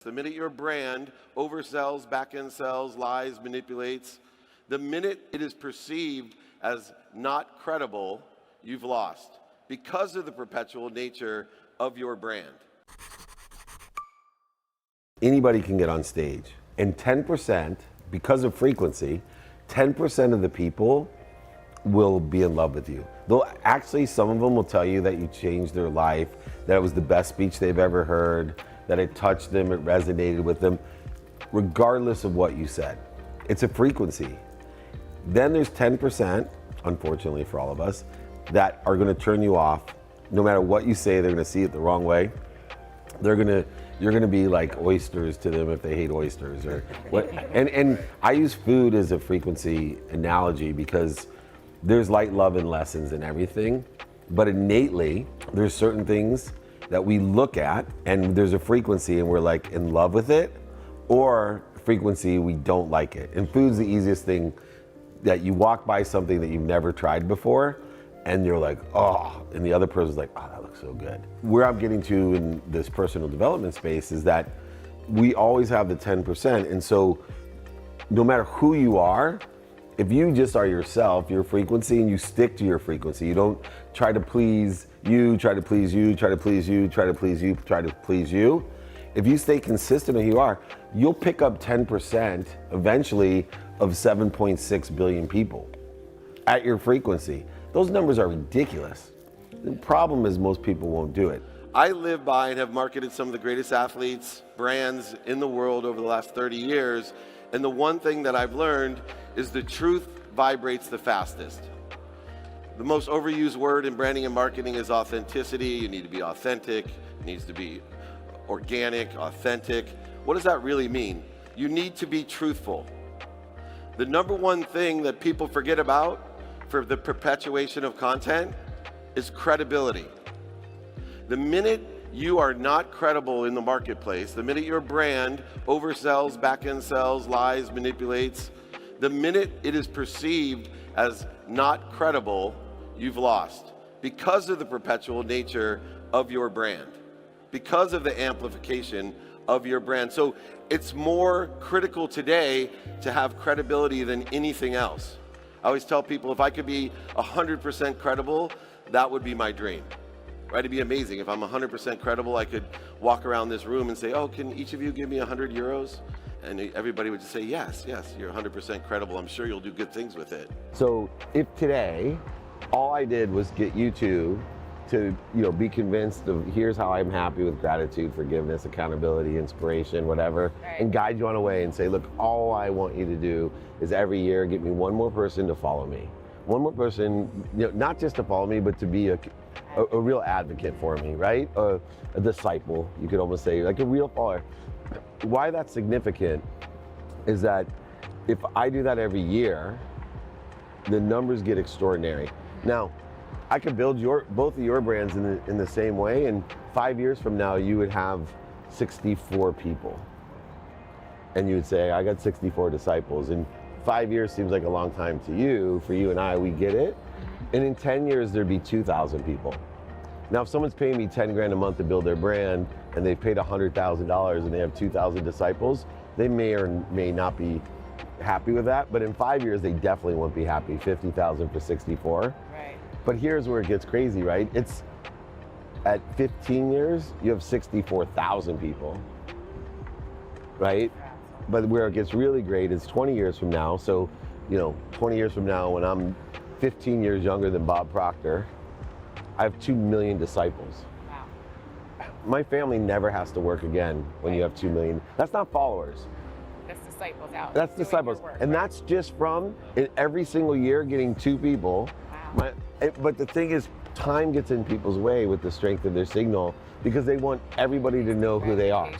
The minute your brand oversells, back-end sells, lies, manipulates, the minute it is perceived as not credible, you've lost because of the perpetual nature of your brand. Anybody can get on stage, and 10%, because of frequency, 10% of the people will be in love with you. They'll actually, some of them will tell you that you changed their life, that it was the best speech they've ever heard, that it touched them, it resonated with them, regardless of what you said. It's a frequency. Then there's 10%, unfortunately for all of us, that are gonna turn you off. No matter what you say, they're gonna see it the wrong way. You're gonna be like oysters to them if they hate oysters or what. And I use food as a frequency analogy because there's light, love, and lessons in everything, but innately, there's certain things that we look at and there's a frequency and we're like in love with it, or frequency, we don't like it. And food's the easiest thing, that you walk by something that you've never tried before and you're like, oh, and the other person's like, oh, that looks so good. Where I'm getting to in this personal development space is that we always have the 10%. And so no matter who you are, if you just are yourself, your frequency, and you stick to your frequency, you don't try to please you, try to please you, try to please you, try to please you, try to please you. If you stay consistent who you are, you'll pick up 10% eventually of 7.6 billion people at your frequency. Those numbers are ridiculous. The problem is most people won't do it. I live by and have marketed some of the greatest athletes, brands in the world over the last 30 years. And the one thing that I've learned is the truth vibrates the fastest. The most overused word in branding and marketing is authenticity. You need to be authentic. It needs to be organic, authentic. What does that really mean? You need to be truthful. The number one thing that people forget about for the perpetuation of content is credibility. The minute you are not credible in the marketplace, the minute your brand oversells, back-end sells, lies, manipulates, the minute it is perceived as not credible, you've lost because of the perpetual nature of your brand, because of the amplification of your brand. So it's more critical today to have credibility than anything else. I always tell people if I could be 100% credible, that would be my dream. Right? It'd be amazing. If I'm 100% credible, I could walk around this room and say, oh, can each of you give me 100 euros? And everybody would just say, yes, yes, you're 100% credible. I'm sure you'll do good things with it. So if today, all I did was get you two to be convinced of here's how I'm happy with gratitude, forgiveness, accountability, inspiration, whatever, right, and guide you on a way and say, look, all I want you to do is every year get me one more person to follow me. One more person, not just to follow me, but to be a real advocate for me, right? A disciple, you could almost say, like a real follower. Why that's significant is that if I do that every year, the numbers get extraordinary. Now, I could build both of your brands in the same way, and 5 years from now, you would have 64 people. And you would say, I got 64 disciples. And 5 years seems like a long time to you. For you and I, we get it. And in 10 years, there'd be 2,000 people. Now, if someone's paying me 10 grand a month to build their brand, and they've paid $100,000 and they have 2,000 disciples, they may or may not be happy with that. But in 5 years, they definitely won't be happy. 50,000 for 64. Right. But here's where it gets crazy, right? It's at 15 years, you have 64,000 people, right? But where it gets really great is 20 years from now. So, 20 years from now, when I'm 15 years younger than Bob Proctor, I have 2 million disciples. Wow. My family never has to work again when you have 2 million. That's not followers. That's disciples out. That's disciples. Work, and right? That's just from every single year getting 2 people. Wow. But the thing is, time gets in people's way with the strength of their signal because they want everybody to know who they are.